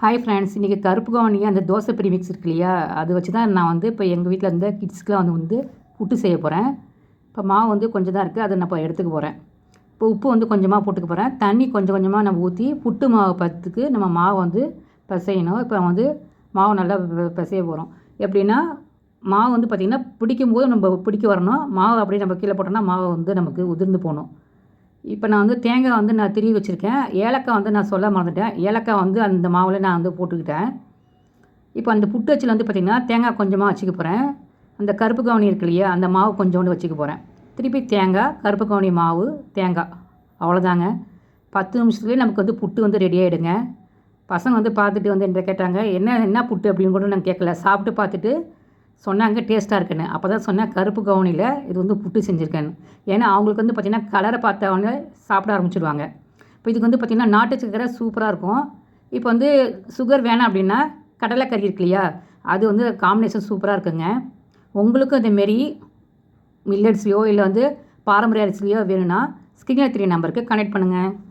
Hi friends, இன்றைக்கி கருப்பு கவுனி அந்த தோசை பிரி மிக்ஸ் இருக்கு இல்லையா, அது வச்சு தான் நான் வந்து இப்போ எங்கள் வீட்டில் இருந்த கிட்ஸ்க்குலாம் வந்து புட்டு செய்ய போகிறேன். இப்போ மாவு வந்து கொஞ்சம் தான் இருக்குது, அதை நான் இப்போ எடுத்துக்க போகிறேன். இப்போ உப்பு வந்து கொஞ்சமாக போட்டுக்க போகிறேன். தண்ணி கொஞ்சம் கொஞ்சமாக நம்ம ஊற்றி புட்டு மாவு பத்துக்கு நம்ம மாவு வந்து பிசையணும். இப்போ வந்து மாவு நல்லா பிசைய போகிறோம். எப்படின்னா மாவு வந்து பார்த்திங்கன்னா பிடிக்கும்போது நம்ம பிடிக்க வரணும். மாவு அப்படியே நம்ம கீழே போட்டோம்னா மாவு வந்து நமக்கு உதிர்ந்து போகணும். இப்போ நான் வந்து தேங்காய் வந்து நான் திருவி வச்சுருக்கேன். ஏலக்காய் வந்து நான் சொல்ல மறந்துட்டேன். ஏலக்காய் வந்து அந்த மாவில் நான் வந்து போட்டுக்கிட்டேன். இப்போ அந்த புட்டு அச்சில் வந்து பார்த்திங்கன்னா தேங்காய் கொஞ்சமாக வச்சுக்க போகிறேன். அந்த கருப்பு கவுனி இருக்கு இல்லையா, அந்த மாவு கொஞ்சோண்டு வச்சுக்க போகிறேன். திருப்பி தேங்காய், கருப்பு கவுனி மாவு, தேங்காய், அவ்வளோதாங்க. 10 நிமிஷத்துலேயே நமக்கு வந்து புட்டு வந்து ரெடி ஆகிடுங்க. பசங்க வந்து பார்த்துட்டு வந்து என்கிட்ட கேட்டாங்க, என்ன புட்டு அப்படின்னு கூட நான் கேட்கல. சாப்பிட்டு பார்த்துட்டு சொன்னாங்க டேஸ்ட்டாக இருக்குன்னு. அப்போ தான் சொன்னேன் கருப்பு கவுனியில் இது வந்து புட்டு செஞ்சுருக்கேன்னு. ஏன்னா அவங்களுக்கு வந்து பார்த்திங்கன்னா கலரை பார்த்தவொடனே சாப்பிட ஆரம்பிச்சிடுவாங்க. இப்போ இதுக்கு வந்து பார்த்திங்கன்னா நாட்டு சக்கரை சூப்பராக இருக்கும். இப்போ வந்து சுகர் வேணாம் அப்படின்னா கடலைக்கறி இருக்கு இல்லையா, அது வந்து காம்பினேஷன் சூப்பராக இருக்குங்க. உங்களுக்கும் இதேமாரி மில்லட்ஸ்லையோ இல்லை வந்து பாரம்பரிய அரிசிலையோ வேணும்னா ஸ்க்ரீனில் தெரிய நம்பருக்கு கனெக்ட் பண்ணுங்கள்.